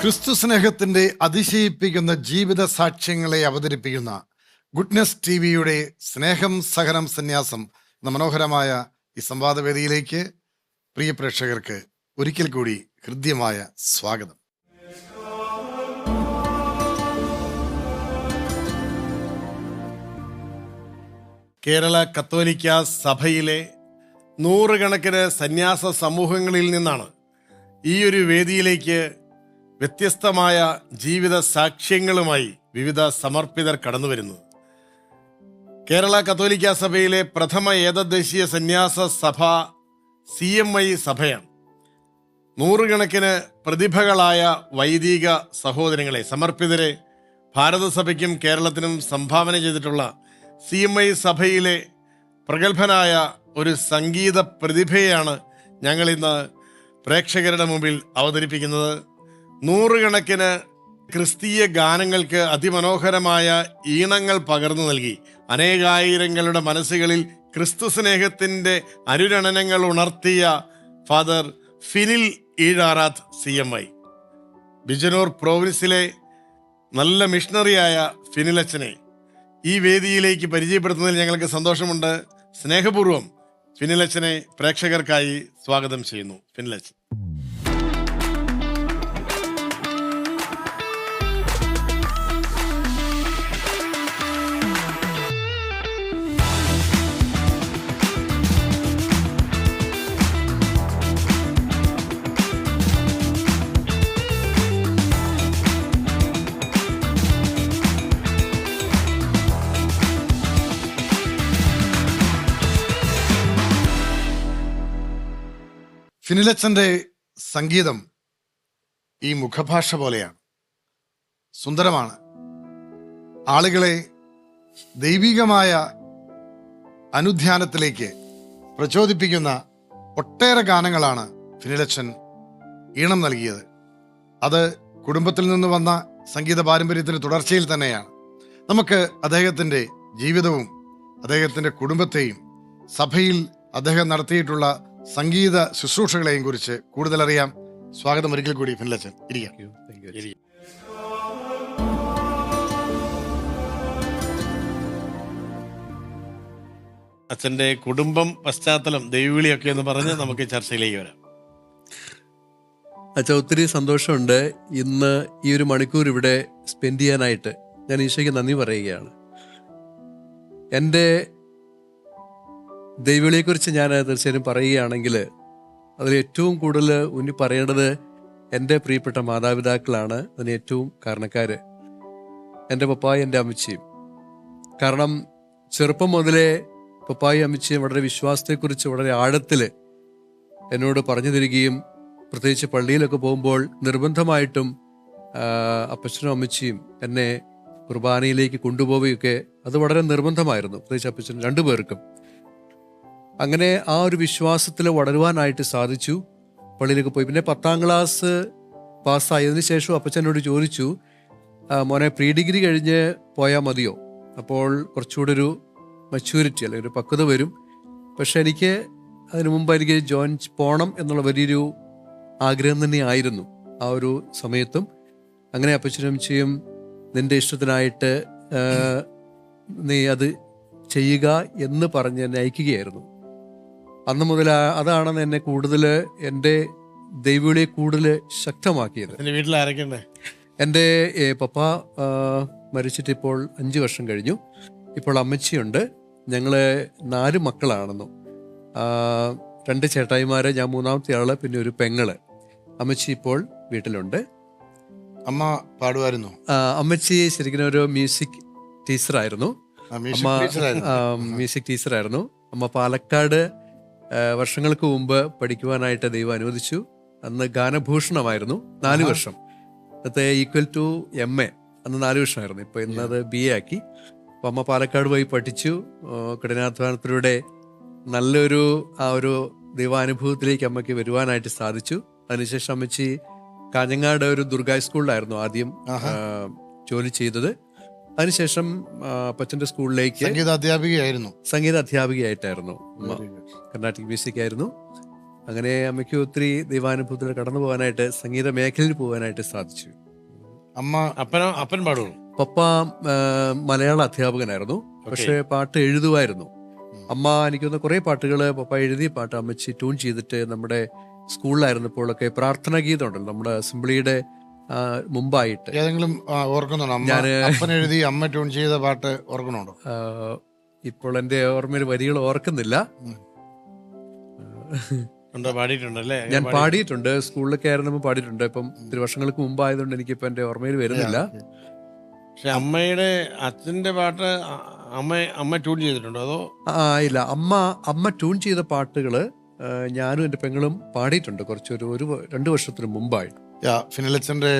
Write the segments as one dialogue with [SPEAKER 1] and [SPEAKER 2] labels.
[SPEAKER 1] ക്രിസ്തു സ്നേഹത്തിന്റെ അതിശയിപ്പിക്കുന്ന ജീവിത സാക്ഷ്യങ്ങളെ അവതരിപ്പിക്കുന്ന ഗുഡ്നെസ് ടിവിയുടെ സ്നേഹം സഹനം സന്യാസം എന്ന മനോഹരമായ ഈ സംവാദവേദിയിലേക്ക് പ്രിയ പ്രേക്ഷകർക്ക് ഒരിക്കൽ കൂടി ഹൃദ്യമായ സ്വാഗതം. കേരള കത്തോലിക്ക സഭയിലെ നൂറുകണക്കിന് സന്യാസ സമൂഹങ്ങളിൽ നിന്നാണ് ഈ ഒരു വേദിയിലേക്ക് വ്യത്യസ്തമായ ജീവിത സാക്ഷ്യങ്ങളുമായി വിവിധ സമർപ്പിതർ കടന്നു വരുന്നത്. കേരള കത്തോലിക്ക സഭയിലെ പ്രഥമ ഏകദേശീയ സന്യാസ സഭ CMI സഭയാണ്. നൂറുകണക്കിന് പ്രതിഭകളായ വൈദിക സഹോദരങ്ങളെ, സമർപ്പിതരെ ഭാരതസഭയ്ക്കും കേരളത്തിനും സംഭാവന ചെയ്തിട്ടുള്ള CMI സഭയിലെ പ്രഗത്ഭനായ ഒരു സംഗീത പ്രതിഭയെയാണ് ഞങ്ങളിന്ന് പ്രേക്ഷകരുടെ മുമ്പിൽ അവതരിപ്പിക്കുന്നത്. നൂറുകണക്കിന് ക്രിസ്തീയ ഗാനങ്ങൾക്ക് അതിമനോഹരമായ ഈണങ്ങൾ പകർന്നു നൽകി അനേകായിരങ്ങളുടെ മനസ്സുകളിൽ ക്രിസ്തു സ്നേഹത്തിൻ്റെ അനുരണനങ്ങൾ ഉണർത്തിയ ഫാദർ ഫിനിൽ ഈഴാറാത്ത് CMI. ബിജനൂർ പ്രോവിൻസിലെ നല്ല മിഷണറിയായ ഫിനിലച്ചനെ ഈ വേദിയിലേക്ക് പരിചയപ്പെടുത്തുന്നതിൽ ഞങ്ങൾക്ക് സന്തോഷമുണ്ട്. സ്നേഹപൂർവ്വം ഫിനിലച്ചനെ പ്രേക്ഷകർക്കായി സ്വാഗതം ചെയ്യുന്നു. ഫിനിലച്ചൻ. ഫിനിലച്ചൻ്റെ സംഗീതം ഈ മുഖഭാഷ പോലെയാണ്, സുന്ദരമാണ്. ആളുകളെ ദൈവികമായ അനുധ്യാനത്തിലേക്ക് പ്രചോദിപ്പിക്കുന്ന ഒട്ടേറെ ഗാനങ്ങളാണ് ഫിനിലച്ചൻ ഈണം നൽകിയത്. അത് കുടുംബത്തിൽ നിന്ന് വന്ന സംഗീത പാരമ്പര്യത്തിന് തുടർച്ചയിൽ തന്നെയാണ്. നമുക്ക് അദ്ദേഹത്തിൻ്റെ ജീവിതവും അദ്ദേഹത്തിൻ്റെ കുടുംബത്തെയും സഭയിൽ അദ്ദേഹം നടത്തിയിട്ടുള്ള സംഗീത ശുശ്രൂഷകളെയും കുറിച്ച് കൂടുതൽ അറിയാം. സ്വാഗതം ഒരിക്കൽ കൂടി ഫിനിലച്ചൻ. അച്ഛൻ്റെ കുടുംബം, പശ്ചാത്തലം, ദൈവവിളിയൊക്കെ എന്ന് പറഞ്ഞ് നമുക്ക് ചർച്ചയിലേക്ക് വരാം.
[SPEAKER 2] അച്ഛാ, ഒത്തിരി സന്തോഷമുണ്ട് ഇന്ന് ഈ ഒരു മണിക്കൂർ ഇവിടെ സ്പെൻഡ് ചെയ്യാനായിട്ട്. ഞാൻ ഈശോയ്ക്ക് നന്ദി പറയുകയാണ്. എൻ്റെ ദൈവവിളിയെക്കുറിച്ച് ഞാൻ തീർച്ചയായും പറയുകയാണെങ്കിൽ അതിൽ ഏറ്റവും കൂടുതൽ ഊന്നി പറയേണ്ടത് എൻ്റെ പ്രിയപ്പെട്ട മാതാപിതാക്കളാണ്. അതിന് ഏറ്റവും കാരണക്കാർ എൻ്റെ പപ്പായും എൻ്റെ അമ്മച്ചിയും. കാരണം ചെറുപ്പം മുതലേ പപ്പായും അമ്മച്ചിയും വളരെ വിശ്വാസത്തെക്കുറിച്ച് വളരെ ആഴത്തിൽ എന്നോട് പറഞ്ഞു തരികയും പ്രത്യേകിച്ച് പള്ളിയിലൊക്കെ പോകുമ്പോൾ നിർബന്ധമായിട്ടും അപ്പച്ചനും അമ്മച്ചിയും എന്നെ കുർബാനയിലേക്ക് കൊണ്ടുപോവുകയൊക്കെ അത് വളരെ നിർബന്ധമായിരുന്നു, പ്രത്യേകിച്ച് അപ്പച്ചനും രണ്ടുപേർക്കും. അങ്ങനെ ആ ഒരു വിശ്വാസത്തിൽ വളരുവാനായിട്ട് സാധിച്ചു. പള്ളിയിലേക്ക് പോയി. പിന്നെ 10ാം ക്ലാസ് പാസ്സായതിനു ശേഷം അപ്പച്ചനോട് ചോദിച്ചു, മോനെ പ്രീ ഡിഗ്രി കഴിഞ്ഞ് പോയാൽ മതിയോ? അപ്പോൾ കുറച്ചുകൂടെ ഒരു മച്യൂരിറ്റി അല്ലെങ്കിൽ ഒരു പക്വത വരും. പക്ഷെ എനിക്ക് അതിനു മുമ്പ് എനിക്ക് പോകണം എന്നുള്ള വലിയൊരു ആഗ്രഹം തന്നെ ആയിരുന്നു ആ ഒരു സമയത്തും. അങ്ങനെ അപ്പച്ചനും ചെയ്യും, നിന്റെ ഇഷ്ടത്തിനായിട്ട് നീ അത് ചെയ്യുക എന്ന് പറഞ്ഞ് എന്നെ അയക്കുകയായിരുന്നു. അന്ന് മുതൽ അതാണ് എന്നെ കൂടുതൽ എൻ്റെ ദൈവവിളിയെ കൂടുതൽ ശക്തമാക്കിയത്.
[SPEAKER 1] വീട്ടിൽ ആരൊക്കെയുണ്ട്?
[SPEAKER 2] എൻ്റെ പപ്പ മരിച്ചിട്ട് ഇപ്പോൾ 5 വർഷം കഴിഞ്ഞു. ഇപ്പോൾ അമ്മച്ചിയുണ്ട്. ഞങ്ങൾ 4 മക്കളാണെന്നു. 2 ചേട്ടായിമാര്, ഞാൻ 3ാമത്തെ ആള്, പിന്നെ ഒരു പെങ്ങള്. അമ്മച്ചി ഇപ്പോൾ വീട്ടിലുണ്ട്.
[SPEAKER 1] അമ്മ പാടുമായിരുന്നു?
[SPEAKER 2] അമ്മച്ചി ശരിക്കും ഒരു മ്യൂസിക് ടീച്ചറായിരുന്നു. മ്യൂസിക് ടീച്ചറായിരുന്നു. അമ്മ പാലക്കാട് വർഷങ്ങൾക്ക് മുമ്പ് പഠിക്കുവാനായിട്ട് ദൈവം അനുവദിച്ചു. അന്ന് ഗാനഭൂഷണമായിരുന്നു 4 വർഷം. അന്നത്തെ ഈക്വൽ ടു MA അന്ന് 4 വർഷമായിരുന്നു. ഇപ്പോൾ ഇന്നത് BA ആക്കി. അപ്പം അമ്മ പാലക്കാട് പോയി പഠിച്ചു. കഠിനാധ്വാനത്തിലൂടെ നല്ലൊരു ആ ഒരു ദൈവാനുഭവത്തിലേക്ക് അമ്മയ്ക്ക് വരുവാനായിട്ട് സാധിച്ചു. അതിനുശേഷം അമ്മച്ചി കാഞ്ഞങ്ങാട് ഒരു ദുർഗാ സ്കൂളിലായിരുന്നു ആദ്യം ജോലി ചെയ്തത്. അതിനുശേഷം അപ്പച്ചൻ്റെ സ്കൂളിലേക്ക്
[SPEAKER 1] സംഗീത അധ്യാപികയായിട്ടായിരുന്നു.
[SPEAKER 2] കർണാട്ടിക് മ്യൂസിക് ആയിരുന്നു. അങ്ങനെ അമ്മയ്ക്ക് ഒത്തിരി ദൈവാനുഭവത്തിൽ കടന്നു പോകാനായിട്ട്, സംഗീത മേഖലയിൽ പോകാനായിട്ട് സാധിച്ചു.
[SPEAKER 3] അമ്മ
[SPEAKER 1] അപ്പൻ പാടുള്ളൂ.
[SPEAKER 2] പപ്പ മലയാള അധ്യാപകനായിരുന്നു, പക്ഷേ പാട്ട് എഴുതുമായിരുന്നു. അമ്മ എനിക്കൊന്ന് കുറേ പാട്ടുകൾ പപ്പ എഴുതിയ പാട്ട് അമ്മച്ചി ട്യൂൺ ചെയ്തിട്ട് നമ്മുടെ സ്കൂളിലായിരുന്നപ്പോഴൊക്കെ പ്രാർത്ഥനാ ഗീതം ഉണ്ടല്ലോ, നമ്മുടെ അസംബ്ലിയുടെ മുമ്പായിട്ട്
[SPEAKER 3] ഏതെങ്കിലും ഓർക്കുന്നുണ്ടോ? അപ്പൻ എഴുതി അമ്മ ട്യൂൺ ചെയ്ത പാട്ട് ഓർക്കണുണ്ടോ?
[SPEAKER 2] ഇപ്പോൾ എൻ്റെ ഓർമ്മയിൽ വരികൾ ഓർക്കുന്നില്ല.
[SPEAKER 1] പാടിയിട്ടുണ്ടല്ലേ?
[SPEAKER 2] ഞാൻ പാടിയിട്ടുണ്ട്, സ്കൂളിലൊക്കെ ആയിരുന്നപ്പോൾ പാടിയിട്ടുണ്ട്. ഇപ്പം ഇത്തിരി വർഷങ്ങൾക്ക് മുമ്പായതുകൊണ്ട് എനിക്കിപ്പോൾ എൻ്റെ ഓർമ്മയിൽ വരുന്നില്ല.
[SPEAKER 1] പക്ഷെ അമ്മയുടെ അച്ഛന്റെ പാട്ട് അമ്മ ട്യൂൺ ചെയ്തിട്ടുണ്ടോ അതോ?
[SPEAKER 2] ഇല്ല, അമ്മ ട്യൂൺ ചെയ്ത പാട്ടുകൾ ഞാനും എൻ്റെ പെങ്ങളും പാടിയിട്ടുണ്ട് കുറച്ചൊരു 2 വർഷത്തിന് മുമ്പായി.
[SPEAKER 3] ഫിനലച്ചന്റെ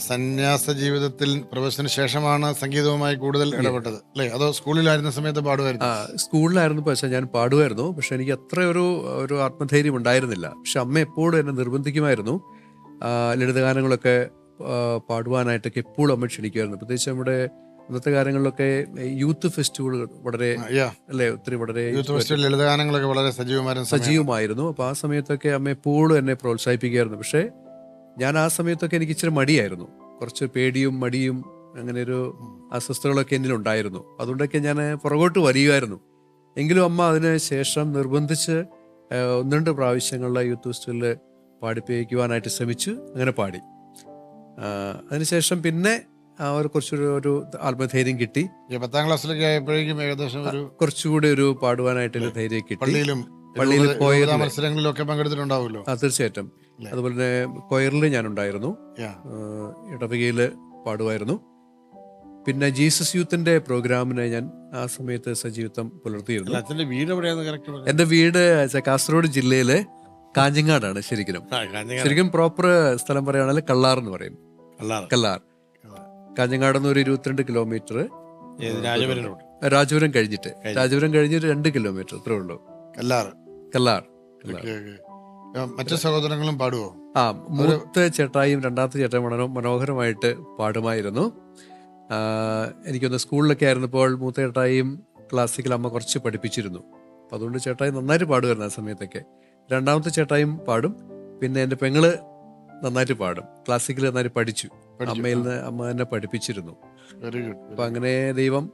[SPEAKER 3] സന്യാസ ജീവിതത്തിൽ പ്രവേശന ശേഷമാണ് സംഗീതവുമായി കൂടുതൽ ഇടപെട്ടത് അല്ലേ? അതോ സ്കൂളിലായിരുന്ന സമയത്ത് പാടുമായിരുന്നു?
[SPEAKER 2] സ്കൂളിലായിരുന്നു പക്ഷേ ഞാൻ പാടുമായിരുന്നു. പക്ഷെ എനിക്ക് അത്ര ഒരു ആത്മധൈര്യം ഉണ്ടായിരുന്നില്ല. പക്ഷെ അമ്മ എപ്പോഴും എന്നെ നിർബന്ധിക്കുമായിരുന്നു. ലളിതഗാനങ്ങളൊക്കെ പാടുവാനായിട്ടൊക്കെ എപ്പോഴും അമ്മ ക്ഷണിക്കുമായിരുന്നു. പ്രത്യേകിച്ച് നമ്മുടെ ഇന്നത്തെ കാലങ്ങളിലൊക്കെ യൂത്ത് ഫെസ്റ്റിവലുകൾ വളരെ അല്ലേ, ഒത്തിരി വളരെ
[SPEAKER 3] ലളിതഗാനങ്ങളൊക്കെ വളരെ
[SPEAKER 2] സജീവമായിരുന്നു. അപ്പോൾ ആ സമയത്തൊക്കെ അമ്മ എപ്പോഴും എന്നെ പ്രോത്സാഹിപ്പിക്കുമായിരുന്നു. പക്ഷേ ഞാൻ ആ സമയത്തൊക്കെ എനിക്ക് ഇച്ചിരി മടിയായിരുന്നു, കുറച്ച് പേടിയും മടിയും അങ്ങനെ ഒരു അസ്വസ്ഥതകളൊക്കെ എന്നിലുണ്ടായിരുന്നു. അതുകൊണ്ടൊക്കെ ഞാൻ പുറകോട്ട് വരികയായിരുന്നു. എങ്കിലും അമ്മ അതിന് ശേഷം നിർബന്ധിച്ച് 1-2 പ്രാവശ്യങ്ങളിലെ യൂത്ത് ഫെസ്റ്റിവലിൽ പാടിപ്പിക്കുവാനായിട്ട് ശ്രമിച്ചു. അങ്ങനെ പാടി. അതിനുശേഷം പിന്നെ കുറച്ചൊരു ആത്മധൈര്യം കിട്ടി.
[SPEAKER 3] 10ാം ക്ലാസ്സിലൊക്കെ ആയപ്പോഴേക്കും ഏകദേശം
[SPEAKER 2] കുറച്ചുകൂടി ഒരു പാടുവാനായിട്ടൊരു ധൈര്യം കിട്ടി.
[SPEAKER 3] പള്ളിയിൽ മത്സരങ്ങളിലൊക്കെ പങ്കെടുത്തിട്ടുണ്ടാവുമല്ലോ?
[SPEAKER 2] തീർച്ചയായിട്ടും. അതുപോലെ തന്നെ കൊയറിൽ ഞാനുണ്ടായിരുന്നു, ഇടവകയിൽ പാടുമായിരുന്നു. പിന്നെ ജീസസ് യൂത്തിന്റെ പ്രോഗ്രാമിന് ഞാൻ ആ സമയത്ത് സജീവിത്വം പുലർത്തിയിരുന്നു.
[SPEAKER 1] അച്ഛന്റെ വീട് എവിടെയാണെന്ന് കറക്റ്റ്?
[SPEAKER 2] എന്റെ വീട് കാസർഗോഡ് ജില്ലയിലെ കാഞ്ഞങ്ങാടാണ്. ശരിക്കും പ്രോപ്പർ സ്ഥലം പറയുകയാണെങ്കിൽ കള്ളാർ എന്ന് പറയും. കള്ളാർ കാഞ്ഞങ്ങാട് നിന്ന് ഒരു 22 കിലോമീറ്റർ. രാജപുരം കഴിഞ്ഞിട്ട് 2 കിലോമീറ്റർ അത്രേ ഉള്ളൂ. കല്ലാർ.
[SPEAKER 3] മറ്റു സഹോദരങ്ങളും പാടുവോ?
[SPEAKER 2] മൂത്ത ചേട്ടായും രണ്ടാമത്തെ ചേട്ടായും വളരെ മനോഹരമായിട്ട് പാടുമായിരുന്നു. എനിക്കൊന്ന് സ്കൂളിലൊക്കെ ആയിരുന്നപ്പോൾ മൂത്ത ചേട്ടായും ക്ലാസിക്കൽ അമ്മ കുറച്ച് പഠിപ്പിച്ചിരുന്നു. അപ്പം അതുകൊണ്ട് ചേട്ടായി നന്നായിട്ട് പാടുമായിരുന്നു ആ സമയത്തൊക്കെ. രണ്ടാമത്തെ ചേട്ടായും പാടും. പിന്നെ എൻ്റെ പെങ്ങള് നന്നായിട്ട് പാടും. ക്ലാസിക്കൽ നന്നായിട്ട് പഠിച്ചു. അമ്മ എന്നെ പഠിപ്പിച്ചിരുന്നു. അപ്പൊ അങ്ങനെ ദൈവം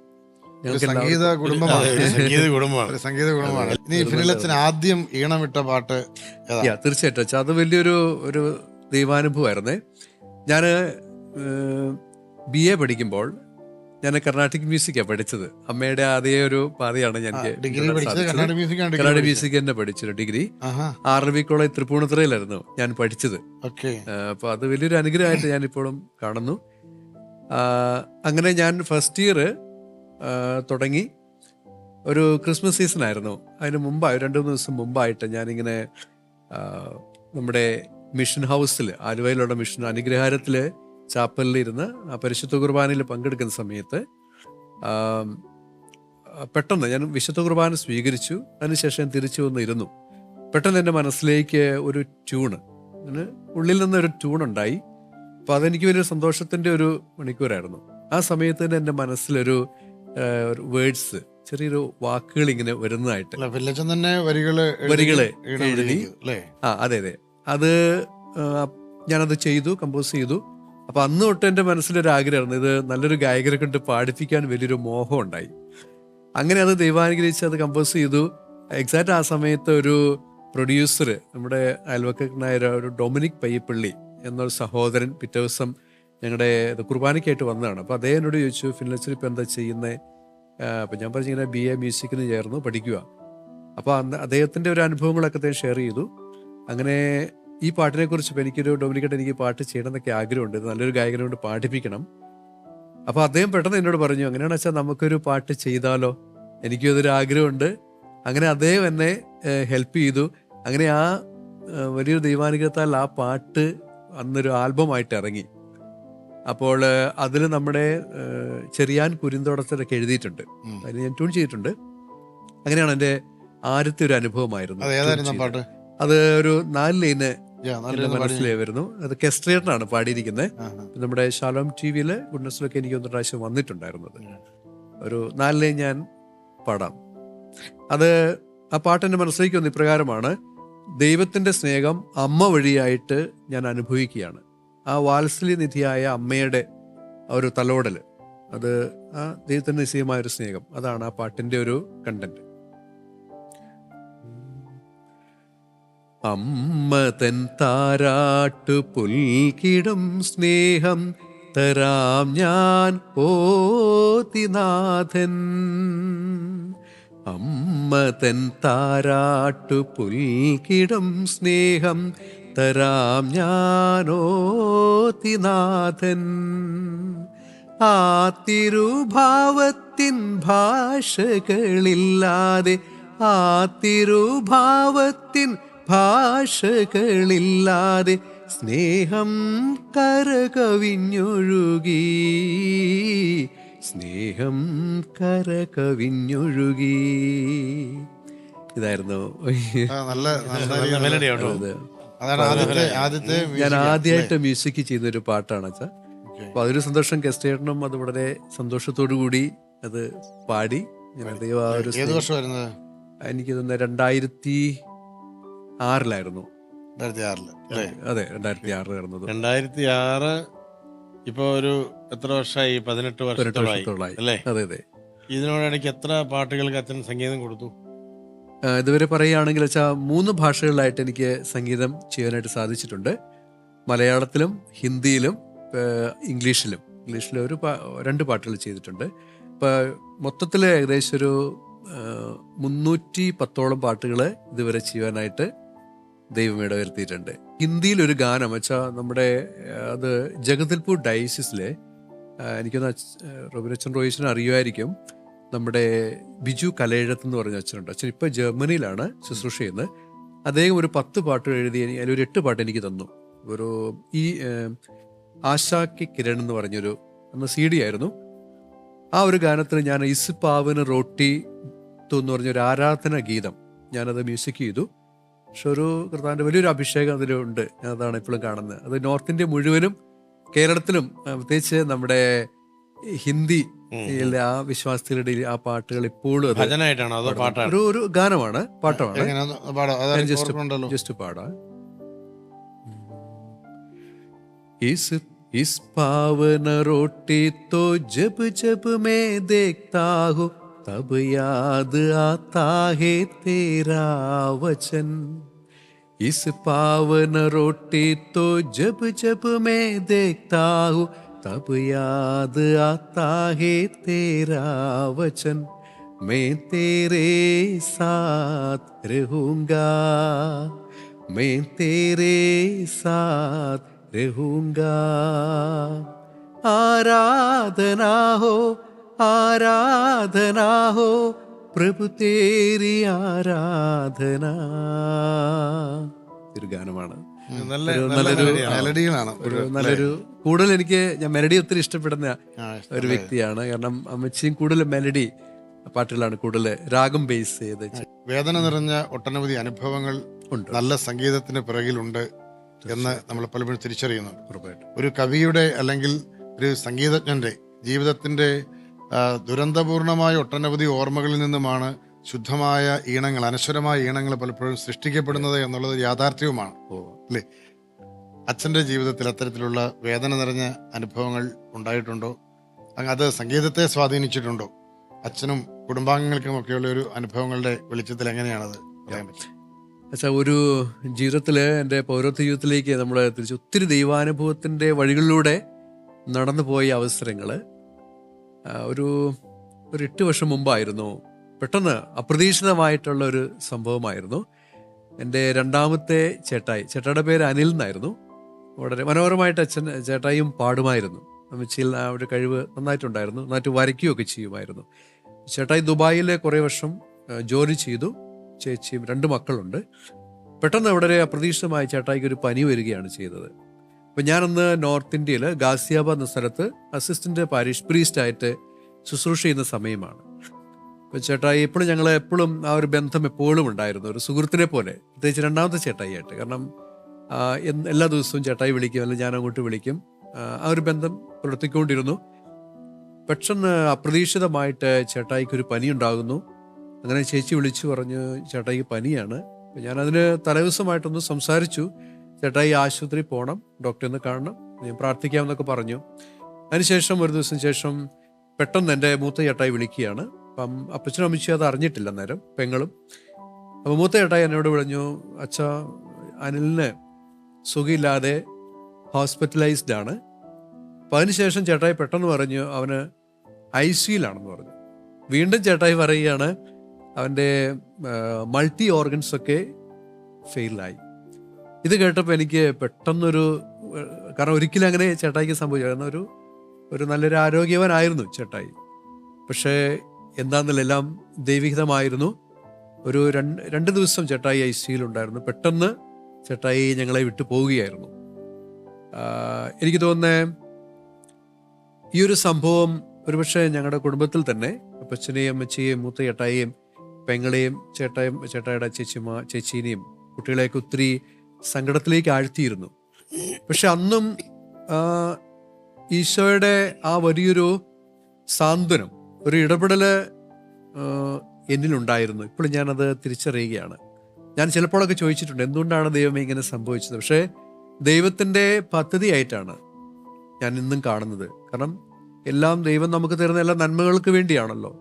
[SPEAKER 3] സംഗീത കുടുംബമാണ്. ഫിനലച്ചൻ ആദ്യം ഈണമിട്ട പാട്ട്
[SPEAKER 2] തീർച്ചയായിട്ടും അത് വലിയൊരു ദൈവാനുഭവമായിരുന്നേ. ഞാൻ BA പഠിക്കുമ്പോൾ ഞാൻ കർണാട്ടിക് മ്യൂസിക്കാണ് പഠിച്ചത്. അമ്മയുടെ അതേ ഒരു പാതയാണ് ഞാൻ കർണാടിക് മ്യൂസിക് തന്നെ പഠിച്ചത്. ഡിഗ്രി RV കോളേജ് തൃപ്പൂണിത്തുറയിലായിരുന്നു ഞാൻ പഠിച്ചത്. അപ്പൊ അത് വലിയൊരു അനുഗ്രഹമായിട്ട് ഞാൻ ഇപ്പോഴും കാണുന്നു. അങ്ങനെ ഞാൻ ഫസ്റ്റ് ഇയർ തുടങ്ങി. ഒരു ക്രിസ്മസ് സീസൺ ആയിരുന്നു. അതിന് മുമ്പായി 2-3 ദിവസം മുമ്പായിട്ട് ഞാനിങ്ങനെ നമ്മുടെ മിഷൻ ഹൗസിൽ, ആലുവയിലുള്ള മിഷൻ അനുഗ്രഹാരത്തില് ചാപ്പലിൽ ഇരുന്ന് പരിശുദ്ധ കുർബാനയിൽ പങ്കെടുക്കുന്ന സമയത്ത് പെട്ടെന്ന് ഞാൻ വിശുദ്ധ കുർബാന സ്വീകരിച്ചു. അതിനുശേഷം ഞാൻ തിരിച്ചു വന്നിരുന്നു. പെട്ടെന്ന് എൻ്റെ മനസ്സിലേക്ക് ഒരു ട്യൂണ്, അങ്ങനെ ഉള്ളിൽ നിന്നൊരു ട്യൂണുണ്ടായി. അപ്പോൾ അതെനിക്ക് വലിയൊരു സന്തോഷത്തിൻ്റെ ഒരു മണിക്കൂറായിരുന്നു. ആ സമയത്ത് തന്നെ എൻ്റെ മനസ്സിലൊരു വേർഡ്സ്, ചെറിയൊരു വാക്കുകൾ ഇങ്ങനെ വരുന്നതായിട്ട് വരികള് എഴുതി. അതെ. അത് ഞാനത് ചെയ്തു, കമ്പോസ് ചെയ്തു. അപ്പൊ അന്ന് തൊട്ട് എൻ്റെ മനസ്സിലൊരു ആഗ്രഹമായിരുന്നു, ഇത് നല്ലൊരു ഗായകരെ കൊണ്ട് പാടിപ്പിക്കാൻ വലിയൊരു മോഹം ഉണ്ടായി. അങ്ങനെ അത് ദൈവാനുഗ്രഹിച്ച് അത് കമ്പോസ് ചെയ്തു. എക്സാക്റ്റ് ആ സമയത്ത് ഒരു പ്രൊഡ്യൂസർ, നമ്മുടെ അയൽവക്കനായ ഒരു ഡൊമിനിക് പയ്യപ്പള്ളി എന്നൊരു സഹോദരൻ പിറ്റേ ദിവസം ഞങ്ങളുടെ കുർബാനയ്ക്കായിട്ട് വന്നതാണ്. അപ്പോൾ അദ്ദേഹം എന്നോട് ചോദിച്ചു, ഫിനലച്ചൻ ഇപ്പം എന്താ ചെയ്യുന്നത്? അപ്പം ഞാൻ പറഞ്ഞു ഇങ്ങനെ BA മ്യൂസിക്കിന് ചേർന്നു പഠിക്കുക. അപ്പോൾ അന്ന് അദ്ദേഹത്തിൻ്റെ ഒരു അനുഭവങ്ങളൊക്കെ അദ്ദേഹം ഷെയർ ചെയ്തു. അങ്ങനെ ഈ പാട്ടിനെ കുറിച്ച് എനിക്കൊരു ഡൊമിനിക്കായിട്ട് എനിക്ക് പാട്ട് ചെയ്യണം എന്നൊക്കെ ആഗ്രഹമുണ്ട്, നല്ലൊരു ഗായകനെ കൊണ്ട് പാടിപ്പിക്കണം. അപ്പോൾ അദ്ദേഹം പെട്ടെന്ന് എന്നോട് പറഞ്ഞു, അങ്ങനെയാണെന്ന് വെച്ചാൽ നമുക്കൊരു പാട്ട് ചെയ്താലോ, എനിക്കും അതൊരു ആഗ്രഹമുണ്ട്. അങ്ങനെ അദ്ദേഹം എന്നെ ഹെൽപ്പ് ചെയ്തു. അങ്ങനെ ആ വലിയൊരു ദൈവാനുഗ്രഹത്താൽ ആ പാട്ട് അന്നൊരു ആൽബമായിട്ട് ഇറങ്ങി. അപ്പോൾ അതിൽ നമ്മുടെ ചെറിയാൻ കുരിന്തോടത്തിലൊക്കെ എഴുതിയിട്ടുണ്ട്, അതിന് ഞാൻ ട്യൂൺ ചെയ്തിട്ടുണ്ട്. അങ്ങനെയാണ് എൻ്റെ ആദ്യത്തെ ഒരു അനുഭവമായിരുന്നു. അത് ഒരു 4 ലൈന് മനസ്സിലേ വരുന്നു. അത് കെസ്ട്രേറ്ററാണ് പാടിയിരിക്കുന്നത്. നമ്മുടെ ഷാലോം TV ഗുഡ്നസിലൊക്കെ എനിക്ക് 1 പ്രാവശ്യം വന്നിട്ടുണ്ടായിരുന്നത്. ഒരു 4 ലൈൻ ഞാൻ പാടാം. അത് ആ പാട്ട് എൻ്റെ മനസ്സിലേക്ക് വന്ന ഇപ്രകാരമാണ്: ദൈവത്തിൻ്റെ സ്നേഹം അമ്മ വഴിയായിട്ട് ഞാൻ അനുഭവിക്കുകയാണ്. ആ വാത്സല്യനിധിയായ അമ്മയുടെ ആ ഒരു തലോടൽ, അത് ആ ദൈവത്തിൻ്റെ നിശ്ചയമായൊരു സ്നേഹം, അതാണ് ആ പാട്ടിൻ്റെ ഒരു കണ്ടന്റ്. അമ്മ തൻ താരാട്ടു പുൽകിടും സ്നേഹം തരാം ഞാൻ പോതിനാഥൻ. അമ്മ തൻ താരാട്ടു പുൽകിടും സ്നേഹം തരാം ഞാനോതിനാഥൻ. ആ തിരുഭാവത്തിൻ ഭാഷകളില്ലാതെ, ആ തിരുഭാവത്തിൻ ഭാഷകളില്ലാതെ സ്നേഹം കരകവിഞ്ഞൊഴുകി, സ്നേഹം കരകവിഞ്ഞൊഴുകി. ഇതായിരുന്നു
[SPEAKER 3] നല്ല
[SPEAKER 1] മെലഡി ആട്ടോ.
[SPEAKER 3] അതാണ് ആദ്യത്തെ
[SPEAKER 2] ഞാൻ ആദ്യമായിട്ട് മ്യൂസിക് ചെയ്യുന്നൊരു പാട്ടാണ് വെച്ചാൽ. അപ്പൊ അതൊരു സന്തോഷം. കെസ്റ്റേട്ടനും അത് വളരെ സന്തോഷത്തോടു കൂടി അത് പാടി. ദൈവം ആ ഒരു
[SPEAKER 3] ഏത് വർഷമായിരുന്നു?
[SPEAKER 2] എനിക്ക് തോന്നുന്നത് 2006 അതെ, 2006 നടന്നത്.
[SPEAKER 1] 2006 ഇപ്പൊ ഒരു എത്ര വർഷമായി? 18 വർഷത്തോളായി അല്ലേ?
[SPEAKER 2] അതെ അതെ.
[SPEAKER 1] ഇതിനോടിടയ്ക്ക് എത്ര പാട്ടുകൾക്ക് അച്ഛൻ സംഗീതം കൊടുത്തു?
[SPEAKER 2] ഇതുവരെ പറയുകയാണെങ്കിൽ വെച്ചാൽ 3 ഭാഷകളിലായിട്ട് എനിക്ക് സംഗീതം ചെയ്യാനായിട്ട് സാധിച്ചിട്ടുണ്ട്. മലയാളത്തിലും ഹിന്ദിയിലും ഇംഗ്ലീഷിലും ഒരു 2 പാട്ടുകൾ ചെയ്തിട്ടുണ്ട്. ഇപ്പം മൊത്തത്തിൽ ഏകദേശം ഒരു 310ഓളം പാട്ടുകൾ ഇതുവരെ ചെയ്യാനായിട്ട് ദൈവം ഇടവരുത്തിയിട്ടുണ്ട്. ഹിന്ദിയിലൊരു ഗാനം വെച്ചാൽ നമ്മുടെ അത് ജഗദൽപൂർ ഡയസിസിലെ, എനിക്കൊന്ന് റോബിനച്ചൻ റോയിസിനെ അറിയുമായിരിക്കും, നമ്മുടെ ബിജു കലേഴത്ത് എന്ന് പറഞ്ഞ അച്ഛനുണ്ട്. അച്ഛൻ ഇപ്പോൾ ജർമ്മനിയിലാണ് ശുശ്രൂഷ ചെയ്യുന്നത്. അദ്ദേഹം ഒരു 10 പാട്ടുകൾ എഴുതി അതിലൊരു 8 പാട്ട് എനിക്ക് തന്നു. ഒരു ഈ ആശാക്കി കിരൺ എന്ന് പറഞ്ഞൊരു അന്ന് CD ആയിരുന്നു. ആ ഒരു ഗാനത്തിന് ഞാൻ ഇസ് പാവന് റോട്ടി എന്ന് പറഞ്ഞൊരു ആരാധന ഗീതം ഞാനത് മ്യൂസിക് ചെയ്തു. പക്ഷെ ഒരു കർത്താവിൻ്റെ വലിയൊരു അഭിഷേകം അതിലുണ്ട്. ഞാൻ അതാണ് ഇപ്പോഴും കാണുന്നത്. അത് നോർത്ത് ഇന്ത്യ മുഴുവനും കേരളത്തിലും പ്രത്യേകിച്ച് നമ്മുടെ ഹിന്ദി ആ വിശ്വാസികളുടെ ആ പാട്ടുകൾ ഇപ്പോഴും ഒരു ഗാനമാണ്, പാട്ടാണ്. ജസ്റ്റ് പാടാം. इस पावन रोटी तो जब जब मैं देखता हूँ तब याद आता है तेरा वचन. इस पावन रोटी तो जब जब मैं देखता हूँ तब याद आता है तेरा वचन. मैं तेरे साथ रहूँगा, मैं तेरे साथ रहूँगा. आराधना हो, आराधना हो प्रभु तेरी ആരാധന. ഒരു ഗാനമാണ്. നല്ലൊരു കൂടുതൽ എനിക്ക് ഞാൻ മെലഡി ഒത്തിരി ഇഷ്ടപ്പെടുന്ന ഒരു വ്യക്തിയാണ്. കാരണം അമ്മച്ചിയും കൂടുതൽ മെലഡി പാട്ടുകളാണ് കൂടുതൽ രാഗം ബേസ് ചെയ്ത്.
[SPEAKER 3] വേദന നിറഞ്ഞ ഒട്ടനവധി അനുഭവങ്ങൾ നല്ല സംഗീതത്തിന് പിറകിലുണ്ട് എന്ന് നമ്മൾ പലപ്പോഴും തിരിച്ചറിയുന്നുണ്ട്. ഒരു കവിയുടെ അല്ലെങ്കിൽ ഒരു സംഗീതജ്ഞന്റെ ജീവിതത്തിന്റെ ദുരന്തപൂർണമായ ഒട്ടനവധി ഓർമ്മകളിൽ നിന്നുമാണ് ശുദ്ധമായ ഈണങ്ങൾ, അനശ്വരമായ ഈണങ്ങൾ പലപ്പോഴും സൃഷ്ടിക്കപ്പെടുന്നത് എന്നുള്ളത് യാഥാർത്ഥ്യവുമാണ് അല്ലേ? അച്ഛൻ്റെ ജീവിതത്തിൽ അത്തരത്തിലുള്ള വേദന നിറഞ്ഞ അനുഭവങ്ങൾ ഉണ്ടായിട്ടുണ്ടോ? അത് സംഗീതത്തെ സ്വാധീനിച്ചിട്ടുണ്ടോ? അച്ഛനും കുടുംബാംഗങ്ങൾക്കും ഒക്കെയുള്ള ഒരു അനുഭവങ്ങളുടെ വെളിച്ചത്തിൽ എങ്ങനെയാണത് പറയാൻ പറ്റും?
[SPEAKER 2] പക്ഷേ ഒരു ജീവിതത്തിൽ എൻ്റെ പൗരത്വ ജീവിതത്തിലേക്ക് നമ്മൾ തിരിച്ച് ഒത്തിരി ദൈവാനുഭവത്തിൻ്റെ വഴികളിലൂടെ നടന്നു പോയ അവസരങ്ങൾ ഒരു 8 വർഷം മുമ്പായിരുന്നു. പെട്ടെന്ന് അപ്രതീക്ഷിതമായിട്ടുള്ള ഒരു സംഭവമായിരുന്നു. എൻ്റെ രണ്ടാമത്തെ ചേട്ടായിയുടെ പേര് അനിൽ എന്നായിരുന്നു. വളരെ മനോഹരമായിട്ട് ചേട്ടായും പാടുമായിരുന്നു. അമ്മച്ചിയിൽ ആ ഒരു കഴിവ് നന്നായിട്ടുണ്ടായിരുന്നു. നന്നായിട്ട് വരയ്ക്കുകയൊക്കെ ചെയ്യുമായിരുന്നു. ചേട്ടായി ദുബായിൽ കുറേ വർഷം ജോലി ചെയ്തു. ചേച്ചിയും 2 മക്കളുണ്ട്. പെട്ടെന്ന് വളരെ അപ്രതീക്ഷിതമായി ചേട്ടായിക്ക് ഒരു പനി വരികയാണ് ചെയ്തത്. അപ്പം ഞാനന്ന് നോർത്ത് ഇന്ത്യയിൽ ഗാസിയാബാദ് എന്ന സ്ഥലത്ത് അസിസ്റ്റന്റ് പാരിഷ് പ്രീസ്റ്റായിട്ട് ശുശ്രൂഷ ചെയ്യുന്ന സമയമാണ്. അപ്പം ചേട്ടായി എപ്പോഴും ആ ഒരു ബന്ധം എപ്പോഴും ഉണ്ടായിരുന്നു, ഒരു സുഹൃത്തിനെ പോലെ. പ്രത്യേകിച്ച് രണ്ടാമത്തെ ചേട്ടായിയായിട്ട്. കാരണം എല്ലാ ദിവസവും ചേട്ടായി വിളിക്കും, അല്ലെങ്കിൽ ഞാൻ അങ്ങോട്ട് വിളിക്കും. ആ ഒരു ബന്ധം പുലർത്തിക്കൊണ്ടിരുന്നു. പെട്ടെന്ന് അപ്രതീക്ഷിതമായിട്ട് ചേട്ടായിക്കൊരു പനി ഉണ്ടാകുന്നു. അങ്ങനെ ചേച്ചി വിളിച്ചു പറഞ്ഞു, ചേട്ടായിക്ക് പനിയാണ്, ഞാനതിന് തലേദിവസമായിട്ടൊന്ന് സംസാരിച്ചു. ചേട്ടായി ആശുപത്രി പോകണം, ഡോക്ടറെ ഒന്ന് കാണണം, ഞാൻ പ്രാർത്ഥിക്കാമെന്നൊക്കെ പറഞ്ഞു. അതിനുശേഷം ഒരു ദിവസം ശേഷം പെട്ടെന്ന് എൻ്റെ മൂത്ത ചേട്ടായി വിളിക്കുകയാണ്. അപ്പം അപ്പച്ചനും അമ്മച്ചിയും അത് അറിഞ്ഞിട്ടില്ല അന്നേരം, പെങ്ങളും. അപ്പം മൂത്ത ചേട്ടായി എന്നോട് പറഞ്ഞു, അച്ഛാ അനിലിന് സുഖമില്ലാതെ ഹോസ്പിറ്റലൈസ്ഡ് ആണ്. അപ്പം അതിനുശേഷം ചേട്ടായി പെട്ടെന്ന് പറഞ്ഞു അവന് ICUലാണെന്ന് പറഞ്ഞു. വീണ്ടും ചേട്ടായി പറയുകയാണ് അവൻ്റെ മൾട്ടി ഓർഗൻസ് ഒക്കെ ഫെയിലായി. ഇത് കേട്ടപ്പോൾ എനിക്ക് പെട്ടെന്നൊരു, കാരണം ഒരിക്കലും അങ്ങനെ ചേട്ടായിക്ക് സംഭവിച്ചു. ഒരു നല്ലൊരു ആരോഗ്യവാനായിരുന്നു ചേട്ടായി. പക്ഷേ എന്താണെന്നല്ല, എല്ലാം ദൈവികമായിരുന്നു. ഒരു രണ്ട് ദിവസം ചേട്ടായി ICUലുണ്ടായിരുന്നു. പെട്ടെന്ന് ചേട്ടായി ഞങ്ങളെ വിട്ടു പോവുകയായിരുന്നു. എനിക്ക് തോന്നുന്നത് ഈ ഒരു സംഭവം ഒരുപക്ഷെ ഞങ്ങളുടെ കുടുംബത്തിൽ തന്നെ അപ്പച്ചനെയും അമ്മച്ചിയെയും മൂത്ത ചേട്ടായിയും പെങ്ങളെയും ചേട്ടായിയുടെ ചേച്ചീനെയും കുട്ടികളെയൊക്കെ ഒത്തിരി സങ്കടത്തിലേക്ക് ആഴ്ത്തിയിരുന്നു. പക്ഷെ അന്നും ഈശോയുടെ ആ വലിയൊരു സാന്ത്വനം, ഒരു ഇടപെടല് എന്നിലുണ്ടായിരുന്നു. ഇപ്പോഴും ഞാനത് തിരിച്ചറിയുകയാണ്. ഞാൻ ചിലപ്പോഴൊക്കെ ചോദിച്ചിട്ടുണ്ട് എന്തുകൊണ്ടാണ് ദൈവമേ ഇങ്ങനെ സംഭവിച്ചത്. പക്ഷേ ദൈവത്തിൻ്റെ പദ്ധതിയായിട്ടാണ് ഞാൻ ഇന്നും കാണുന്നത്. കാരണം എല്ലാം ദൈവം നമുക്ക് തരുന്ന എല്ലാ നന്മകൾക്ക് വേണ്ടിയാണല്ലോ.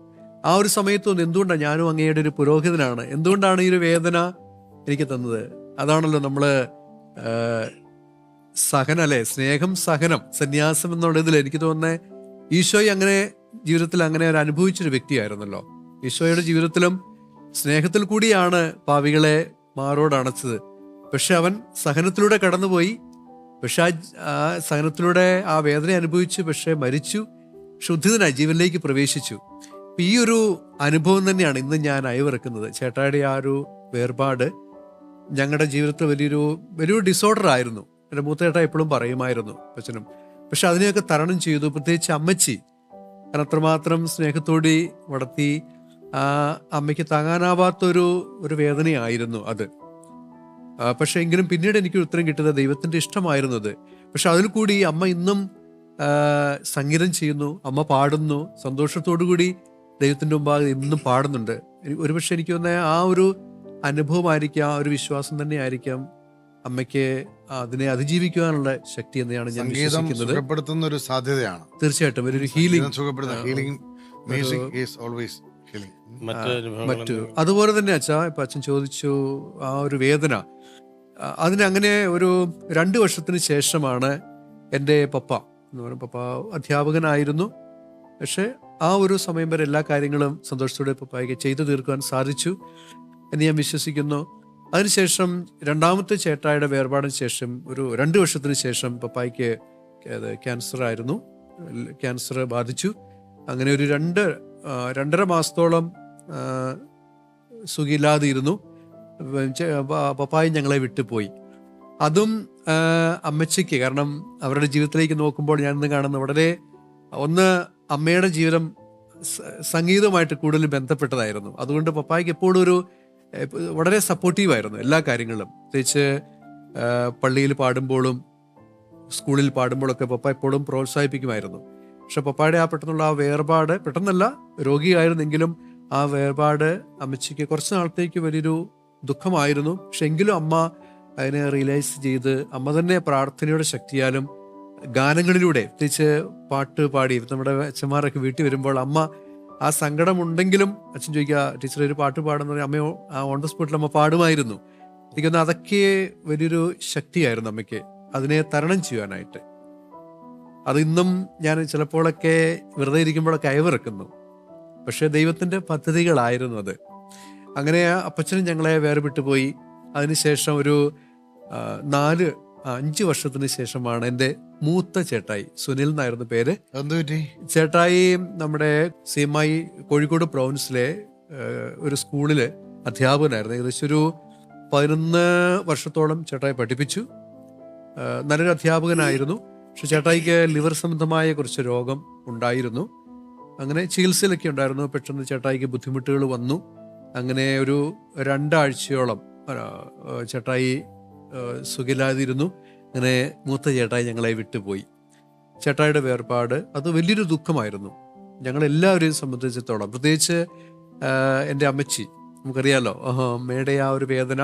[SPEAKER 2] ആ ഒരു സമയത്തൊന്നും എന്തുകൊണ്ടാണ് ഞാനും അങ്ങയുടെ ഒരു പുരോഹിതനാണ്, എന്തുകൊണ്ടാണ് ഈ ഒരു വേദന എനിക്ക് തന്നത്? അതാണല്ലോ നമ്മള് സഹനം, അല്ലെ, സ്നേഹം, സഹനം, സന്യാസം എന്നുള്ളതിൽ എനിക്ക് തോന്നുന്നത് ഈശോയെ അങ്ങനെ ജീവിതത്തിൽ അങ്ങനെ ഒരു അനുഭവിച്ചൊരു വ്യക്തിയായിരുന്നല്ലോ. ഈശോയുടെ ജീവിതത്തിലും സ്നേഹത്തിൽ കൂടിയാണ് പാവികളെ മാറോടണച്ചത്. പക്ഷെ അവൻ സഹനത്തിലൂടെ കടന്നുപോയി. പക്ഷെ ആ സഹനത്തിലൂടെ ആ വേദന അനുഭവിച്ചു. പക്ഷെ മരിച്ചു, ശുദ്ധിതനായി ജീവനിലേക്ക് പ്രവേശിച്ചു. ഈ ഒരു അനുഭവം തന്നെയാണ് ഇന്ന് ഞാൻ അയവിറക്കുന്നത്. ചേട്ടായുടെ ആ ഒരു വേർപാട് ഞങ്ങളുടെ ജീവിതത്തിൽ വലിയൊരു ഡിസോർഡർ ആയിരുന്നു. എൻ്റെ മൂത്ത ചേട്ടാ എപ്പോഴും പറയുമായിരുന്നു അച്ഛനും. പക്ഷെ അതിനെയൊക്കെ തരണം ചെയ്തു. പ്രത്യേകിച്ച് അമ്മച്ചി, കാരണം അത്രമാത്രം സ്നേഹത്തോടെ വളർത്തി. ആ അമ്മയ്ക്ക് താങ്ങാനാവാത്തൊരു വേദനയായിരുന്നു അത്. പക്ഷെ എങ്കിലും പിന്നീട് എനിക്ക് ഉത്തരം കിട്ടിയത് ദൈവത്തിൻ്റെ ഇഷ്ടമായിരുന്നത്. പക്ഷെ അതിൽ കൂടി അമ്മ ഇന്നും സംഗീതം ചെയ്യുന്നു, അമ്മ പാടുന്നു, സന്തോഷത്തോടു കൂടി ദൈവത്തിൻ്റെ മുമ്പാകെ ഇന്നും പാടുന്നുണ്ട്. ഒരുപക്ഷെ എനിക്ക് തോന്നുന്ന ആ ഒരു അനുഭവമായിരിക്കാം, ആ ഒരു വിശ്വാസം തന്നെ ആയിരിക്കാം അമ്മയ്ക്ക് അതിനെ അതിജീവിക്കുവാനുള്ള ശക്തി എന്നെയാണ് ഞാൻ വിശ്വസിക്കുന്നത്.
[SPEAKER 3] സുഖപ്പെടുത്തുന്ന ഒരു സാധ്യതയാണ്
[SPEAKER 2] തീർച്ചയായിട്ടും ഒരു ഹീലിംഗ്. മറ്റു അതുപോലെ തന്നെ അച്ഛാ, ഇപ്പൊ അച്ഛൻ ചോദിച്ചു ആ ഒരു വേദന, അതിനങ്ങനെ ഒരു 2 വർഷത്തിന് ശേഷമാണ് എൻ്റെ പപ്പ എന്ന് പറയുന്നത്. പപ്പ അധ്യാപകനായിരുന്നു. പക്ഷെ ആ ഒരു സമയം വരെ എല്ലാ കാര്യങ്ങളും സന്തോഷത്തോടെ പപ്പായ്ക്ക് ചെയ്തു തീർക്കുവാൻ സാധിച്ചു എന്ന് ഞാൻ വിശ്വസിക്കുന്നു. അതിനുശേഷം രണ്ടാമത്തെ ചേട്ടായുടെ വേർപാടിന് ശേഷം ഒരു 2 വർഷത്തിന് ശേഷം പപ്പായ്ക്ക് ക്യാൻസർ ആയിരുന്നു. ക്യാൻസർ ബാധിച്ചു. അങ്ങനെ ഒരു 2.5 മാസത്തോളം സുഖമില്ലാതെ ഇരുന്നു. പപ്പായി ഞങ്ങളെ വിട്ടുപോയി. അതും അമ്മച്ചിക്ക്, കാരണം അവരുടെ ജീവിതത്തിലേക്ക് നോക്കുമ്പോൾ ഞാൻ ഇന്ന് കാണുന്ന വളരെ അമ്മയുടെ ജീവിതം സംഗീതവുമായിട്ട് കൂടുതൽ ബന്ധപ്പെട്ടതായിരുന്നു. അതുകൊണ്ട് പപ്പായ്ക്ക് എപ്പോഴും വളരെ സപ്പോർട്ടീവായിരുന്നു എല്ലാ കാര്യങ്ങളിലും. പ്രത്യേകിച്ച് പള്ളിയിൽ പാടുമ്പോഴും സ്കൂളിൽ പാടുമ്പോഴൊക്കെ പപ്പ എപ്പോഴും പ്രോത്സാഹിപ്പിക്കുമായിരുന്നു. പക്ഷെ പപ്പായുടെ പെട്ടെന്നുള്ള ആ വേർപാട്, പെട്ടെന്നല്ല, രോഗിയായിരുന്നെങ്കിലും ആ വേർപാട് അമ്മച്ചിക്ക് കുറച്ച് നാളത്തേക്ക് വലിയൊരു ദുഃഖമായിരുന്നു. പക്ഷെ എങ്കിലും അമ്മ അതിനെ റിയലൈസ് ചെയ്ത് അമ്മ തന്നെ പ്രാർത്ഥനയുടെ ശക്തിയാലും ഗാനങ്ങളിലൂടെ, പ്രത്യേകിച്ച് പാട്ട് പാടി, നമ്മുടെ അച്ഛന്മാരൊക്കെ വീട്ടിൽ വരുമ്പോൾ അമ്മ ആ സങ്കടമുണ്ടെങ്കിലും അച്ഛൻ ചോദിക്കുക, ടീച്ചർ ഒരു പാട്ട് പാടുന്ന പറഞ്ഞാൽ അമ്മയോ ആ ഓൺ ദ സ്പോട്ടിൽ അമ്മ പാടുമായിരുന്നു. എനിക്കൊന്ന് അതൊക്കെ വലിയൊരു ശക്തിയായിരുന്നു അമ്മയ്ക്ക്, അതിനെ തരണം ചെയ്യാനായിട്ട്. അതിന്നും ഞാൻ ചിലപ്പോഴൊക്കെ വെറുതെ ഇരിക്കുമ്പോഴൊക്കെ അയവിറക്കുന്നു. പക്ഷെ ദൈവത്തിൻ്റെ പദ്ധതികളായിരുന്നു അത്. അങ്ങനെ അപ്പച്ചനും ഞങ്ങളെ വേറെ വിട്ടുപോയി. അതിനുശേഷം ഒരു 4-5 വർഷത്തിന് ശേഷമാണ് എൻ്റെ മൂത്ത ചേട്ടായി, സുനിൽ എന്നായിരുന്നു പേര്. ചേട്ടായി നമ്മുടെ CMI കോഴിക്കോട് പ്രൊവിൻസിലെ ഒരു സ്കൂളില് അധ്യാപകനായിരുന്നു. ഏകദേശം ഒരു 11 വർഷത്തോളം ചേട്ടായി പഠിപ്പിച്ചു. നല്ലൊരു അധ്യാപകനായിരുന്നു. പക്ഷെ ചേട്ടായിക്ക് ലിവർ സംബന്ധമായ കുറച്ച് രോഗം ഉണ്ടായിരുന്നു. അങ്ങനെ ചികിത്സയിലൊക്കെ ഉണ്ടായിരുന്നു. പെട്ടെന്ന് ചേട്ടായിക്ക് ബുദ്ധിമുട്ടുകൾ വന്നു. അങ്ങനെ ഒരു 2 ആഴ്ചയോളം ചേട്ടായി സുഖമില്ലാതിരുന്നു. അങ്ങനെ മൂത്ത ചേട്ടായി ഞങ്ങളെ വിട്ടുപോയി. ചേട്ടായിയുടെ വേർപാട് അത് വലിയൊരു ദുഃഖമായിരുന്നു ഞങ്ങളെല്ലാവരെയും സംബന്ധിച്ചിടത്തോളം. പ്രത്യേകിച്ച് എൻ്റെ അമ്മച്ചി, നമുക്കറിയാലോ, അമ്മയുടെ ആ ഒരു വേദന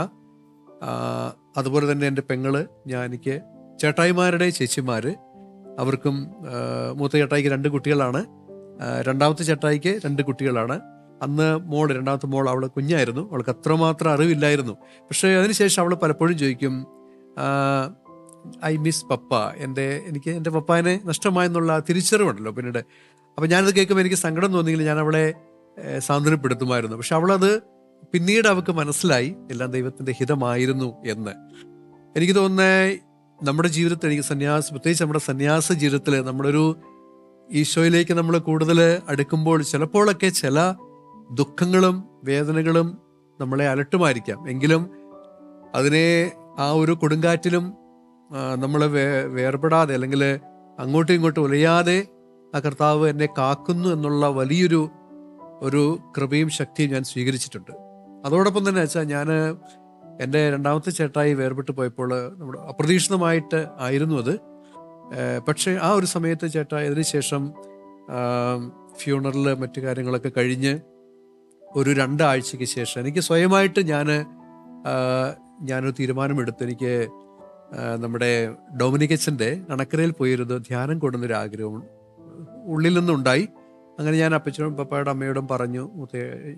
[SPEAKER 2] അതുപോലെ തന്നെ എൻ്റെ പെങ്ങള്, എനിക്ക് ചേട്ടായിമാരുടെ ചേച്ചിമാർ, അവർക്കും മൂത്ത ചേട്ടായിക്ക് 2 കുട്ടികളാണ്, രണ്ടാമത്തെ ചേട്ടായിക്ക് 2 കുട്ടികളാണ്. അന്ന് രണ്ടാമത്തെ മോൾ അവൾ കുഞ്ഞായിരുന്നു, അവൾക്ക് അത്രമാത്രം അറിവില്ലായിരുന്നു. പക്ഷേ അതിനുശേഷം അവൾ പലപ്പോഴും ചോദിക്കും, ഐ മിസ് പപ്പ, എനിക്ക് എൻ്റെ പപ്പാനെ നഷ്ടമായെന്നുള്ള തിരിച്ചറിവുണ്ടല്ലോ പിന്നീട്. അപ്പം ഞാനത് കേൾക്കുമ്പോൾ എനിക്ക് സങ്കടം തോന്നിയെങ്കിൽ ഞാൻ അവളെ സാന്ത്വനപ്പെടുത്തുമായിരുന്നു. പക്ഷെ അവളത് പിന്നീട് അവൾക്ക് മനസ്സിലായി എല്ലാം ദൈവത്തിൻ്റെ ഹിതമായിരുന്നു എന്ന്. എനിക്ക് തോന്നുന്നത് നമ്മുടെ ജീവിതത്തിൽ, പ്രത്യേകിച്ച് നമ്മുടെ സന്യാസ ജീവിതത്തിൽ നമ്മളൊരു ഈശോയിലേക്ക് നമ്മൾ കൂടുതൽ അടുക്കുമ്പോൾ ചിലപ്പോഴൊക്കെ ചില ദുഃഖങ്ങളും വേദനകളും നമ്മളെ അലട്ടുമായിരിക്കാം. എങ്കിലും അതിനെ ആ ഒരു കൊടുങ്കാറ്റിലും നമ്മൾ വേർപെടാതെ, അല്ലെങ്കിൽ അങ്ങോട്ടും ഇങ്ങോട്ടും ഉലയാതെ ആ കർത്താവ് എന്നെ കാക്കുന്നു എന്നുള്ള വലിയൊരു കൃപയും ശക്തിയും ഞാൻ സ്വീകരിച്ചിട്ടുണ്ട്. അതോടൊപ്പം തന്നെ വെച്ചാൽ ഞാൻ എൻ്റെ രണ്ടാമത്തെ ചേട്ടായി വേർപെട്ട് പോയപ്പോൾ നമ്മൾ അപ്രതീക്ഷിതമായിട്ട് ആയിരുന്നു അത്. പക്ഷേ ആ ഒരു സമയത്ത് ചേട്ടായി അതിന് ശേഷം ഫ്യൂണറൽ മറ്റു കാര്യങ്ങളൊക്കെ കഴിഞ്ഞ് ഒരു 2 ആഴ്ചയ്ക്ക് ശേഷം എനിക്ക് സ്വയമായിട്ട് ഞാനൊരു തീരുമാനമെടുത്ത്, എനിക്ക് നമ്മുടെ ഡൊമിനിക്കച്ചൻ്റെ അണക്കരയിൽ പോയിരുന്ന് ധ്യാനം കൂടുന്നൊരു ആഗ്രഹം ഉള്ളിൽ നിന്നുണ്ടായി. അങ്ങനെ ഞാൻ അപ്പച്ചനും പപ്പായുടെ അമ്മയോടും പറഞ്ഞു,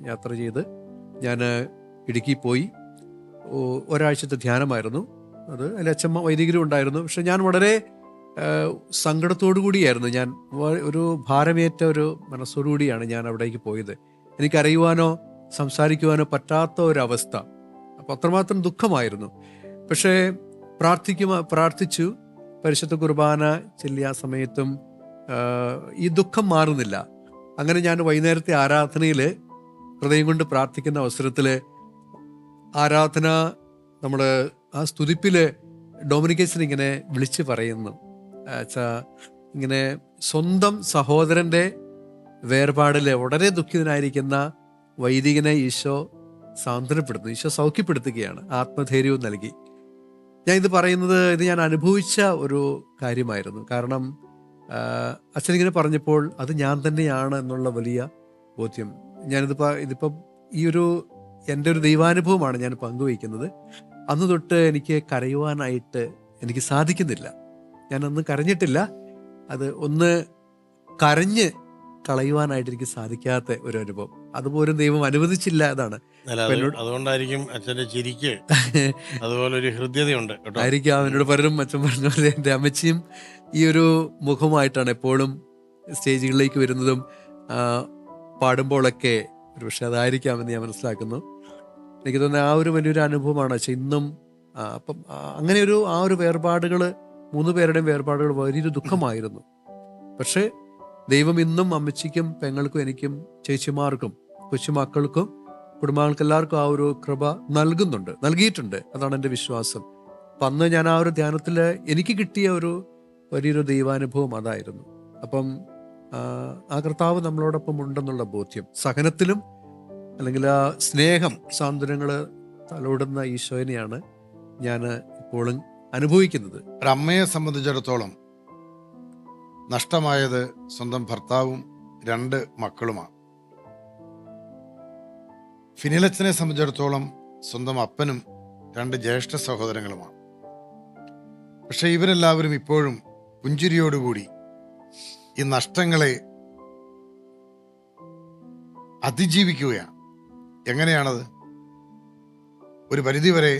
[SPEAKER 2] യാത്ര ചെയ്ത് ഞാൻ ഇടുക്കി പോയി. ഒരാഴ്ചത്തെ ധ്യാനമായിരുന്നു അത്. അതിൽ അച്ഛമ്മ വൈദികരും ഉണ്ടായിരുന്നു. പക്ഷെ ഞാൻ വളരെ സങ്കടത്തോടു കൂടിയായിരുന്നു, ഞാൻ ഒരു ഭാരമേറ്റ ഒരു മനസ്സോടു കൂടിയാണ് ഞാൻ അവിടേക്ക് പോയത്. എനിക്കറിയുവാനോ സംസാരിക്കുവാനോ പറ്റാത്ത ഒരവസ്ഥ. അപ്പം അത്രമാത്രം ദുഃഖമായിരുന്നു. പക്ഷേ പ്രാർത്ഥിച്ചു, പരിശുദ്ധ കുർബാന ചൊല്ലിയ സമയത്തും ഈ ദുഃഖം മാറുന്നില്ല. അങ്ങനെ ഞാൻ വൈകുന്നേരത്തെ ആരാധനയിൽ ഹൃദയം കൊണ്ട് പ്രാർത്ഥിക്കുന്ന അവസരത്തിൽ ആരാധന നമ്മൾ ആ സ്തുതിപ്പിൽ ഡൊമിനിക്കച്ചൻ ഇങ്ങനെ വിളിച്ച് പറയുന്നു, ഇങ്ങനെ സ്വന്തം സഹോദരൻ്റെ വേർപാടിൽ വളരെ ദുഃഖിതനായിരിക്കുന്ന വൈദികനെ ഈശോ സാന്ത്വനപ്പെടുത്തുന്നു, ഈശോ സൗഖ്യപ്പെടുത്തുകയാണ്, ആത്മധൈര്യവും നൽകി. ഞാൻ ഇത് പറയുന്നത്, ഇത് ഞാൻ അനുഭവിച്ച ഒരു കാര്യമായിരുന്നു. കാരണം അച്ഛനിങ്ങനെ പറഞ്ഞപ്പോൾ അത് ഞാൻ തന്നെയാണ് എന്നുള്ള വലിയ ബോധ്യം. ഇതിപ്പം എൻ്റെ ഒരു ദൈവാനുഭവമാണ് ഞാൻ പങ്കുവയ്ക്കുന്നത്. അന്ന് തൊട്ട് എനിക്ക് കരയുവാനായിട്ട് എനിക്ക് സാധിക്കുന്നില്ല. ഞാനൊന്നും കരഞ്ഞിട്ടില്ല. അത് ഒന്ന് കരഞ്ഞ് കളയുവാനായിട്ട് എനിക്ക് സാധിക്കാത്ത ഒരു അനുഭവം. അതുപോലും ദൈവം അനുവദിച്ചില്ല. അതാണ്
[SPEAKER 1] അതുകൊണ്ടായിരിക്കും അച്ഛൻ്റെ ചിരിക്ക് അതുപോലെ ഒരു ഹൃദ്യതയുണ്ട്
[SPEAKER 2] ആയിരിക്കാം. എന്നോട് പലരും അച്ഛൻ പറഞ്ഞ പോലെ എൻ്റെ അമ്മച്ചിയും ഈ ഒരു മുഖമായിട്ടാണ് എപ്പോഴും സ്റ്റേജുകളിലേക്ക് വരുന്നതും പാടുമ്പോഴൊക്കെ. ഒരു പക്ഷെ അതായിരിക്കാമെന്ന് ഞാൻ മനസ്സിലാക്കുന്നു. എനിക്ക് തോന്നുന്നത് ആ ഒരു വലിയൊരു അനുഭവമാണ്. പക്ഷെ ഇന്നും അപ്പം അങ്ങനെ ആ ഒരു വേർപാടുകൾ, 3 പേരുടെയും വേർപാടുകൾ വലിയൊരു ദുഃഖമായിരുന്നു. പക്ഷേ ദൈവം ഇന്നും അമ്മച്ചിക്കും പെങ്ങൾക്കും എനിക്കും ചേച്ചിമാർക്കും കൊച്ചുമക്കൾക്കും കുടുംബാംഗങ്ങൾക്ക് എല്ലാവർക്കും ആ ഒരു കൃപ നൽകിയിട്ടുണ്ട്. അതാണ് എൻ്റെ വിശ്വാസം. അപ്പം അന്ന് ഞാൻ ആ ഒരു ധ്യാനത്തിൽ എനിക്ക് കിട്ടിയ ഒരു വലിയൊരു ദൈവാനുഭവം അതായിരുന്നു. അപ്പം ആ കർത്താവ് നമ്മളോടൊപ്പം ഉണ്ടെന്നുള്ള ബോധ്യം, സഹനത്തിലും അല്ലെങ്കിൽ ആ സ്നേഹം, സാന്ത്വനങ്ങൾ തലോടുന്ന ഈശോനെയാണ് ഞാൻ ഇപ്പോഴും അനുഭവിക്കുന്നത്.
[SPEAKER 3] ഒരമ്മയെ സംബന്ധിച്ചിടത്തോളം നഷ്ടമായത് സ്വന്തം ഭർത്താവും 2 മക്കളുമാണ്. ഫിനിലച്ചനെ സംബന്ധിച്ചിടത്തോളം സ്വന്തം അപ്പനും 2 ജ്യേഷ്ഠ സഹോദരങ്ങളുമാണ്. പക്ഷെ ഇവരെല്ലാവരും ഇപ്പോഴും പുഞ്ചിരിയോടുകൂടി ഈ നഷ്ടങ്ങളെ അതിജീവിക്കുകയാണ്. എങ്ങനെയാണത്? ഒരു പരിധിവരെ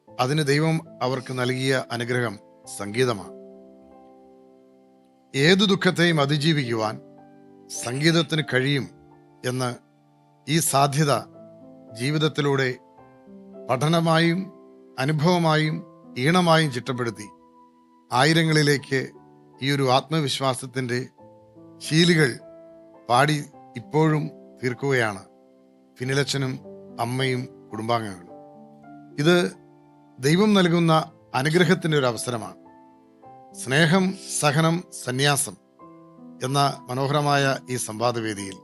[SPEAKER 3] അതിന് ദൈവം അവർക്ക് നൽകിയ അനുഗ്രഹം സംഗീതമാണ്. ഏതു ദുഃഖത്തെയും അതിജീവിക്കുവാൻ സംഗീതത്തിന് കഴിയും എന്ന് ഈ സാധ്യത ജീവിതത്തിലൂടെ പഠനമായും അനുഭവമായും ഈണമായും ചിട്ടപ്പെടുത്തി ആയിരങ്ങളിലേക്ക് ഈ ഒരു ആത്മവിശ്വാസത്തിൻ്റെ ശീലുകൾ പാടി ഇപ്പോഴും തീർക്കുകയാണ് ഫിനിലച്ചനും അമ്മയും കുടുംബാംഗങ്ങളും. ഇത് ദൈവം നൽകുന്ന അനുഗ്രഹത്തിൻ്റെ ഒരു അവസരമാണ്. സ്നേഹം, സഹനം, സന്യാസം എന്ന മനോഹരമായ ഈ സംവാദവേദിയിൽ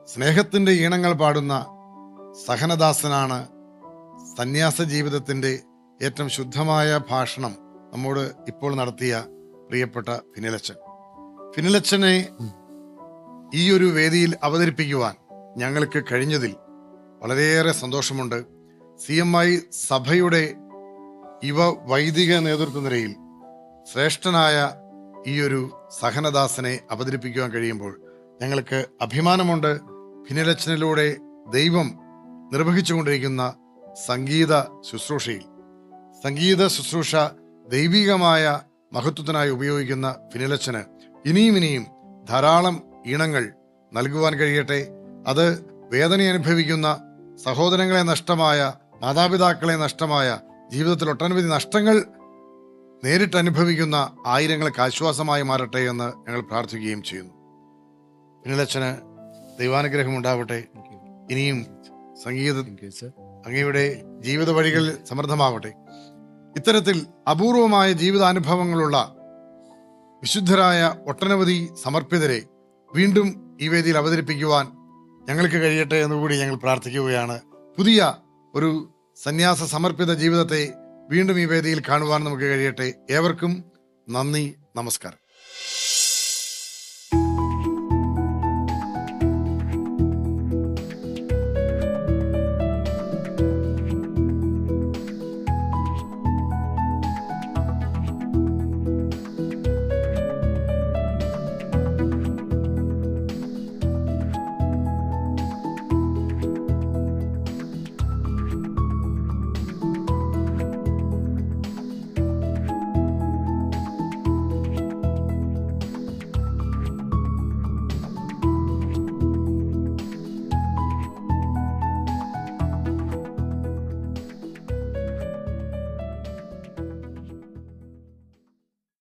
[SPEAKER 3] സ്നേഹത്തിൻ്റെ ഈണങ്ങൾ പാടുന്ന സഹനദാസനാണ് സന്യാസ ജീവിതത്തിൻ്റെ ഏറ്റവും ശുദ്ധമായ ഭാഷണം നമ്മോട് ഇപ്പോൾ നടത്തിയ പ്രിയപ്പെട്ട ഫിനിലച്ചനെ ഈ ഒരു വേദിയിൽ അവതരിപ്പിക്കുവാൻ ഞങ്ങൾക്ക് കഴിഞ്ഞതിൽ വളരെയേറെ സന്തോഷമുണ്ട്. CMI സഭയുടെ വൈദിക നേതൃത്വ നിരയിൽ ശ്രേഷ്ഠനായ ഈ ഒരു സഹനദാസനെ അവതരിപ്പിക്കുവാൻ കഴിയുമ്പോൾ ഞങ്ങൾക്ക് അഭിമാനമുണ്ട്. ഫിനിലച്ചനിലൂടെ ദൈവം നിർവഹിച്ചുകൊണ്ടിരിക്കുന്ന സംഗീത ശുശ്രൂഷ ദൈവികമായ മഹത്വത്തിനായി ഉപയോഗിക്കുന്ന ഫിനിലച്ചന് ഇനിയും ധാരാളം ഈണങ്ങൾ നൽകുവാൻ കഴിയട്ടെ. അത് വേദന അനുഭവിക്കുന്ന സഹോദരങ്ങളെ നഷ്ടമായ, മാതാപിതാക്കളെ നഷ്ടമായ, ജീവിതത്തിൽ ഒട്ടനവധി നഷ്ടങ്ങൾ നേരിട്ട് അനുഭവിക്കുന്ന ആയിരങ്ങൾക്ക് ആശ്വാസമായി മാറട്ടെ എന്ന് ഞങ്ങൾ പ്രാർത്ഥിക്കുകയും ചെയ്യുന്നു. ഫിനിലച്ചന് ദൈവാനുഗ്രഹം ഉണ്ടാവട്ടെ. ഇനിയും സംഗീത അങ്ങയുടെ ജീവിത വഴികൾ സമൃദ്ധമാവട്ടെ. ഇത്തരത്തിൽ അപൂർവമായ ജീവിതാനുഭവങ്ങളുള്ള വിശുദ്ധരായ ഒട്ടനവധി സമർപ്പിതരെ വീണ്ടും ഈ വേദിയിൽ അവതരിപ്പിക്കുവാൻ ഞങ്ങൾക്ക് കഴിയട്ടെ എന്നുകൂടി ഞങ്ങൾ പ്രാർത്ഥിക്കുകയാണ്. പുതിയ ഒരു സന്യാസ സമർപ്പിത ജീവിതത്തെ വീണ്ടും ഈ വേദിയിൽ കാണുവാൻ നമുക്ക് കഴിയട്ടെ. ഏവർക്കും നന്ദി, നമസ്കാരം.